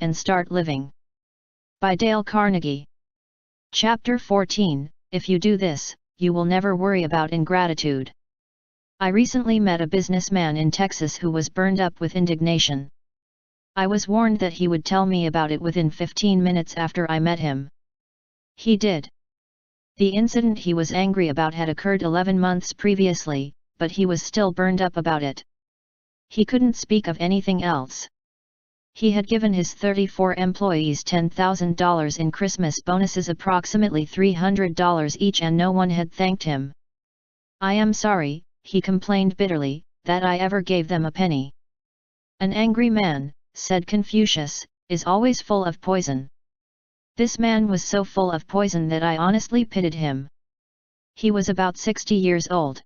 and start living. By Dale Carnegie. Chapter 14, If you do this, you will never worry about ingratitude. I recently met a businessman in Texas who was burned up with indignation. I was warned that he would tell me about it within 15 minutes after I met him. He did. The incident he was angry about had occurred 11 months previously, but he was still burned up about it. He couldn't speak of anything else. He had given his 34 employees $10,000 in Christmas bonuses, approximately $300 each, and no one had thanked him. "I am sorry," he complained bitterly, "that I ever gave them a penny." "An angry man," said Confucius, "is always full of poison." This man was so full of poison that I honestly pitied him. He was about 60 years old.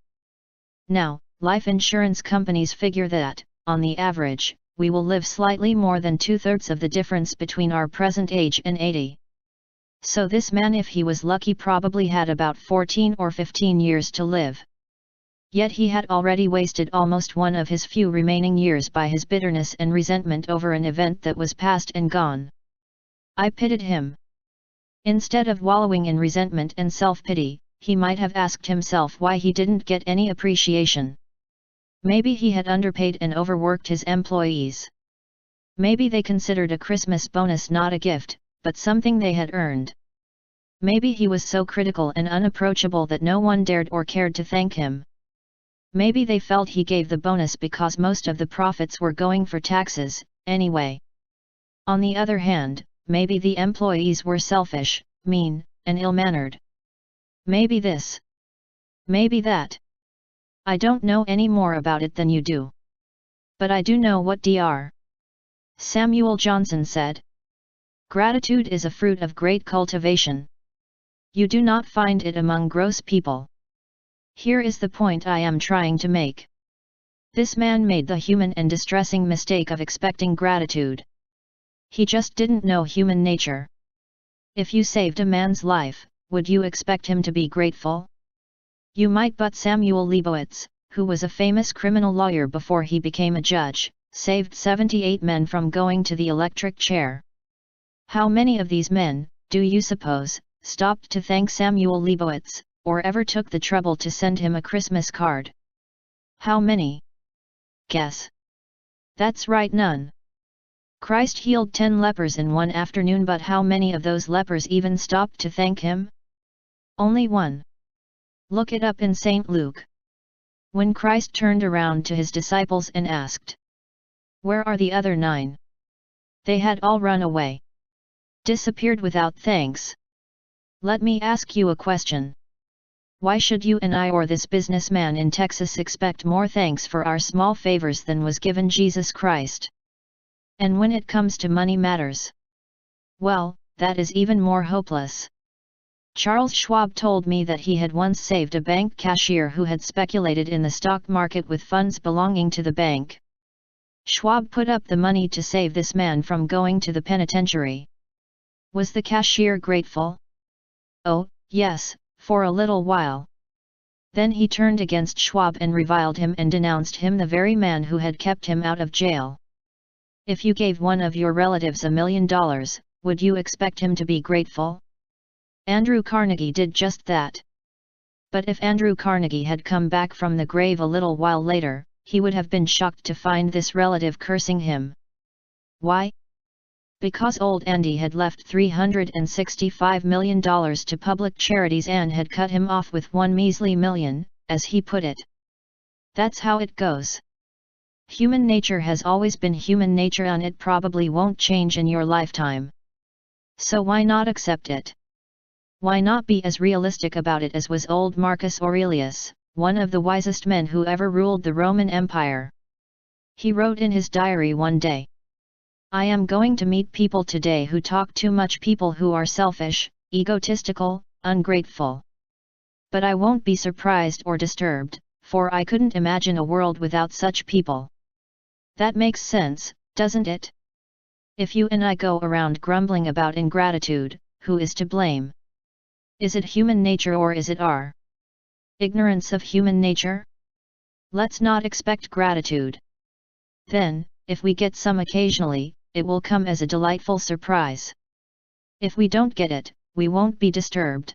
Now, life insurance companies figure that, on the average, we will live slightly more than 2/3 of the difference between our present age and 80. So this man, if he was lucky, probably had about 14 or 15 years to live. Yet he had already wasted almost one of his few remaining years by his bitterness and resentment over an event that was past and gone. I pitied him. Instead of wallowing in resentment and self-pity, he might have asked himself why he didn't get any appreciation. Maybe he had underpaid and overworked his employees. Maybe they considered a Christmas bonus not a gift, but something they had earned. Maybe he was so critical and unapproachable that no one dared or cared to thank him. Maybe they felt he gave the bonus because most of the profits were going for taxes, anyway. On the other hand, maybe the employees were selfish, mean, and ill-mannered. Maybe this. Maybe that. I don't know any more about it than you do. But I do know what Dr. Samuel Johnson said. Gratitude is a fruit of great cultivation. You do not find it among gross people. Here is the point I am trying to make. This man made the human and distressing mistake of expecting gratitude. He just didn't know human nature. If you saved a man's life, would you expect him to be grateful? You might, but Samuel Leibowitz, who was a famous criminal lawyer before he became a judge, saved 78 men from going to the electric chair. How many of these men, do you suppose, stopped to thank Samuel Leibowitz, or ever took the trouble to send him a Christmas card? How many? Guess. That's right, none. Christ healed 10 lepers in one afternoon, but how many of those lepers even stopped to thank him? Only one. Look it up in St. Luke. When Christ turned around to his disciples and asked, "Where are the other 9?" They had all run away. Disappeared without thanks. Let me ask you a question. Why should you and I or this businessman in Texas expect more thanks for our small favors than was given Jesus Christ? And when it comes to money matters, well, that is even more hopeless. Charles Schwab told me that he had once saved a bank cashier who had speculated in the stock market with funds belonging to the bank. Schwab put up the money to save this man from going to the penitentiary. Was the cashier grateful? Oh, yes, for a little while. Then he turned against Schwab and reviled him and denounced him, the very man who had kept him out of jail. If you gave one of your relatives $1 million, would you expect him to be grateful? Andrew Carnegie did just that. But if Andrew Carnegie had come back from the grave a little while later, he would have been shocked to find this relative cursing him. Why? Because old Andy had left $365 million to public charities and had cut him off with one measly million, as he put it. That's how it goes. Human nature has always been human nature, and it probably won't change in your lifetime. So why not accept it? Why not be as realistic about it as was old Marcus Aurelius, one of the wisest men who ever ruled the Roman Empire? He wrote in his diary one day, "I am going to meet people today who talk too much, people who are selfish, egotistical, ungrateful. But I won't be surprised or disturbed, for I couldn't imagine a world without such people." That makes sense, doesn't it? If you and I go around grumbling about ingratitude, who is to blame? Is it human nature, or is it our ignorance of human nature? Let's not expect gratitude. Then, if we get some occasionally, it will come as a delightful surprise. If we don't get it, we won't be disturbed.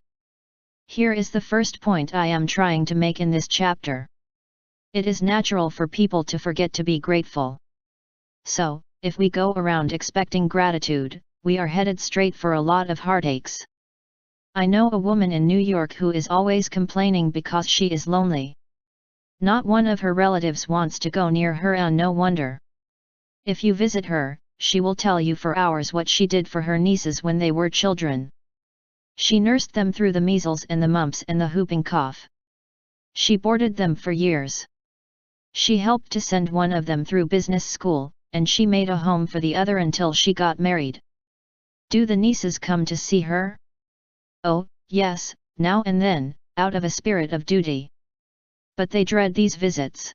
Here is the first point I am trying to make in this chapter. It is natural for people to forget to be grateful. So, if we go around expecting gratitude, we are headed straight for a lot of heartaches. I know a woman in New York who is always complaining because she is lonely. Not one of her relatives wants to go near her, and no wonder. If you visit her, she will tell you for hours what she did for her nieces when they were children. She nursed them through the measles and the mumps and the whooping cough. She boarded them for years. She helped to send one of them through business school, and she made a home for the other until she got married. Do the nieces come to see her? Oh, yes, now and then, out of a spirit of duty. But they dread these visits.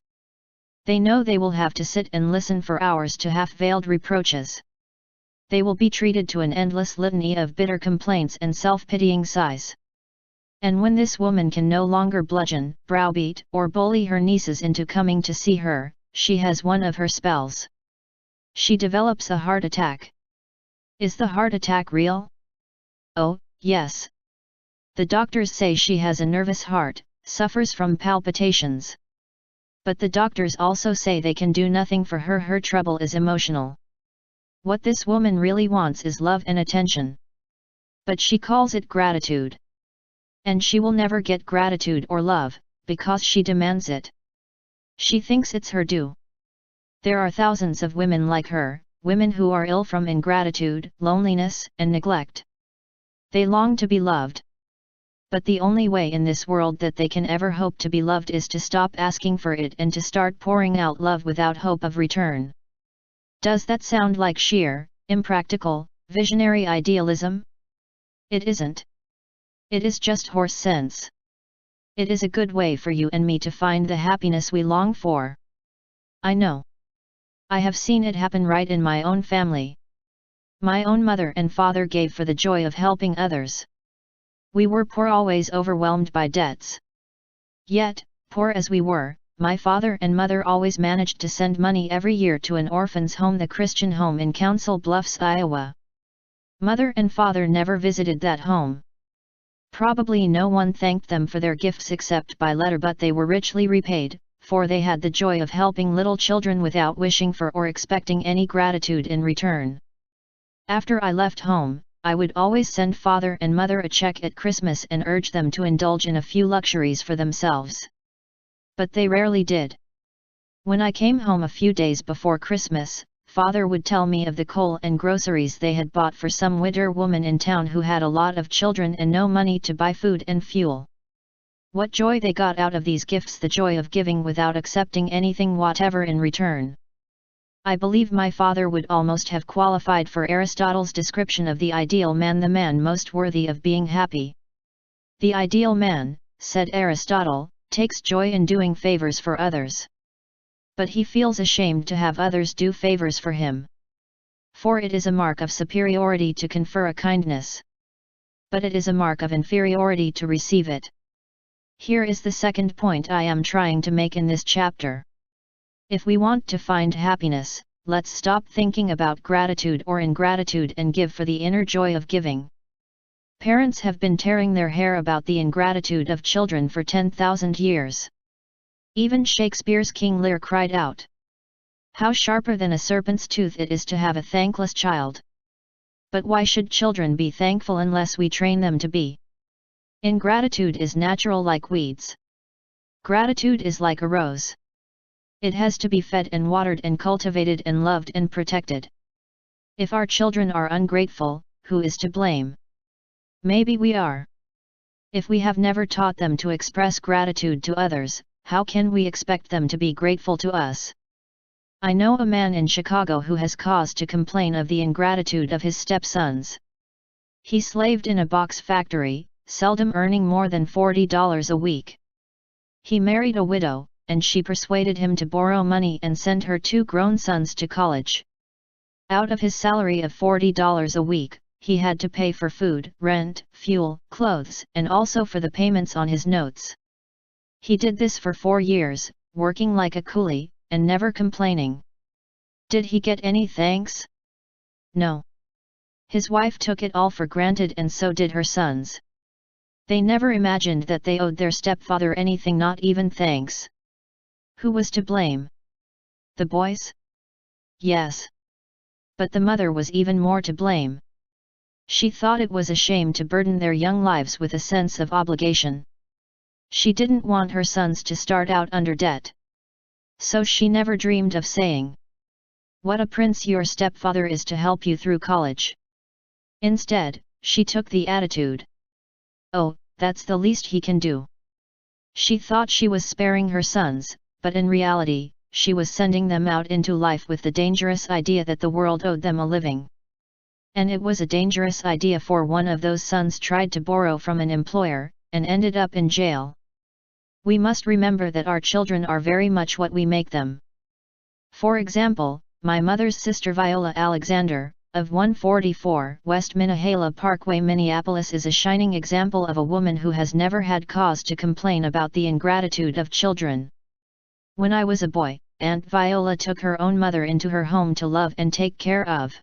They know they will have to sit and listen for hours to half-veiled reproaches. They will be treated to an endless litany of bitter complaints and self-pitying sighs. And when this woman can no longer bludgeon, browbeat, or bully her nieces into coming to see her, she has one of her spells. She develops a heart attack. Is the heart attack real? Oh, yes. The doctors say she has a nervous heart, suffers from palpitations. But the doctors also say they can do nothing for her. Her trouble is emotional. What this woman really wants is love and attention. But she calls it gratitude. And she will never get gratitude or love, because she demands it. She thinks it's her due. There are thousands of women like her, women who are ill from ingratitude, loneliness, and neglect. They long to be loved. But the only way in this world that they can ever hope to be loved is to stop asking for it and to start pouring out love without hope of return. Does that sound like sheer, impractical, visionary idealism? It isn't. It is just horse sense. It is a good way for you and me to find the happiness we long for. I know. I have seen it happen right in my own family. My own mother and father gave for the joy of helping others. We were poor, always overwhelmed by debts. Yet, poor as we were, my father and mother always managed to send money every year to an orphan's home, the Christian home in Council Bluffs, Iowa. Mother and father never visited that home. Probably no one thanked them for their gifts except by letter, but they were richly repaid, for they had the joy of helping little children without wishing for or expecting any gratitude in return. After I left home, I would always send father and mother a check at Christmas and urge them to indulge in a few luxuries for themselves. But they rarely did. When I came home a few days before Christmas, father would tell me of the coal and groceries they had bought for some widow woman in town who had a lot of children and no money to buy food and fuel. What joy they got out of these gifts, the joy of giving without accepting anything whatever in return. I believe my father would almost have qualified for Aristotle's description of the ideal man, the man most worthy of being happy. The ideal man, said Aristotle, takes joy in doing favors for others. But he feels ashamed to have others do favors for him. For it is a mark of superiority to confer a kindness. But it is a mark of inferiority to receive it. Here is the second point I am trying to make in this chapter. If we want to find happiness, let's stop thinking about gratitude or ingratitude and give for the inner joy of giving. Parents have been tearing their hair about the ingratitude of children for 10,000 years. Even Shakespeare's King Lear cried out, "How sharper than a serpent's tooth it is to have a thankless child." But why should children be thankful unless we train them to be? Ingratitude is natural like weeds. Gratitude is like a rose. It has to be fed and watered and cultivated and loved and protected. If our children are ungrateful, who is to blame? Maybe we are. If we have never taught them to express gratitude to others, how can we expect them to be grateful to us? I know a man in Chicago who has cause to complain of the ingratitude of his stepsons. He slaved in a box factory, seldom earning more than $40 a week. He married a widow, and she persuaded him to borrow money and send her 2 grown sons to college. Out of his salary of $40 a week, he had to pay for food, rent, fuel, clothes, and also for the payments on his notes. He did this for 4 years, working like a coolie, and never complaining. Did he get any thanks? No. His wife took it all for granted, and so did her sons. They never imagined that they owed their stepfather anything, not even thanks. Who was to blame? The boys? Yes. But the mother was even more to blame. She thought it was a shame to burden their young lives with a sense of obligation. She didn't want her sons to start out under debt. So she never dreamed of saying, "What a prince your stepfather is to help you through college." Instead, she took the attitude, "Oh, that's the least he can do." She thought she was sparing her sons, but in reality, she was sending them out into life with the dangerous idea that the world owed them a living. And it was a dangerous idea, for one of those sons tried to borrow from an employer, and ended up in jail. We must remember that our children are very much what we make them. For example, my mother's sister Viola Alexander, of 144 West Minnehaha Parkway, Minneapolis, is a shining example of a woman who has never had cause to complain about the ingratitude of children. When I was a boy, Aunt Viola took her own mother into her home to love and take care of.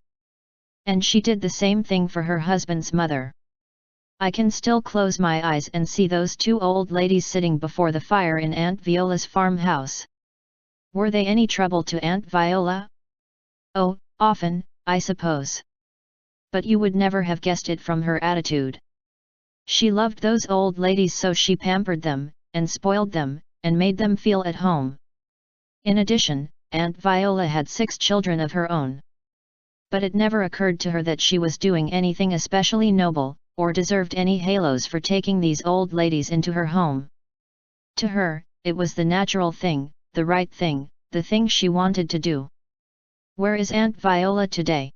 And she did the same thing for her husband's mother. I can still close my eyes and see those two old ladies sitting before the fire in Aunt Viola's farmhouse. Were they any trouble to Aunt Viola? Oh, often, I suppose. But you would never have guessed it from her attitude. She loved those old ladies, so she pampered them, and spoiled them, and made them feel at home. In addition, Aunt Viola had 6 children of her own. But it never occurred to her that she was doing anything especially noble, or deserved any halos for taking these old ladies into her home. To her, it was the natural thing, the right thing, the thing she wanted to do. Where is Aunt Viola today?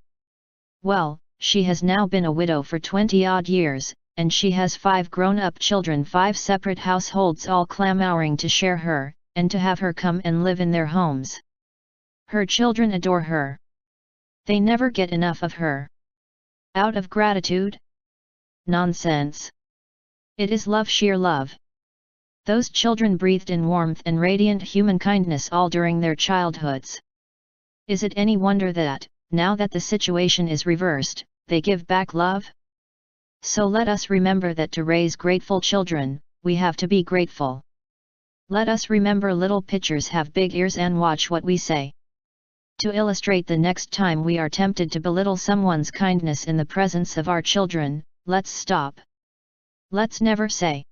Well, she has now been a widow for 20-odd years, and she has 5 grown-up children, 5 separate households, all clamoring to share her, and to have her come and live in their homes. Her children adore her. They never get enough of her. Out of gratitude? Nonsense. It is love, sheer love. Those children breathed in warmth and radiant human kindness all during their childhoods. Is it any wonder that, now that the situation is reversed, they give back love? So let us remember that to raise grateful children, we have to be grateful. Let us remember little pitchers have big ears and watch what we say. To illustrate the next time we are tempted to belittle someone's kindness in the presence of our children, let's stop. Let's never say,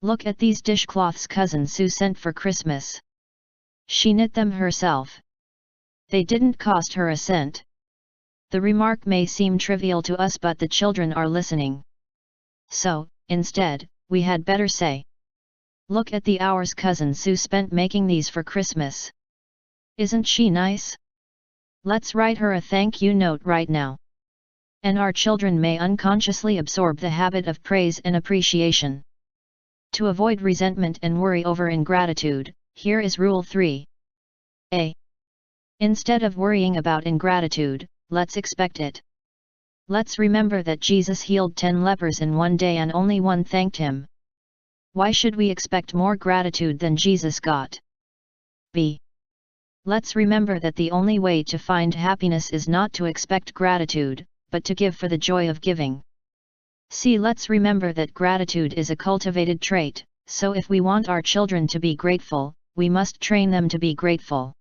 "Look at these dishcloths Cousin Sue sent for Christmas. She knit them herself. They didn't cost her a cent." The remark may seem trivial to us, but the children are listening. So, instead, we had better say, "Look at the hours Cousin Sue spent making these for Christmas. Isn't she nice? Let's write her a thank you note right now." And our children may unconsciously absorb the habit of praise and appreciation. To avoid resentment and worry over ingratitude, here is Rule 3. A. Instead of worrying about ingratitude, let's expect it. Let's remember that Jesus healed 10 lepers in one day and only one thanked him. Why should we expect more gratitude than Jesus got? B. Let's remember that the only way to find happiness is not to expect gratitude, but to give for the joy of giving. C. Let's remember that gratitude is a cultivated trait, so if we want our children to be grateful, we must train them to be grateful.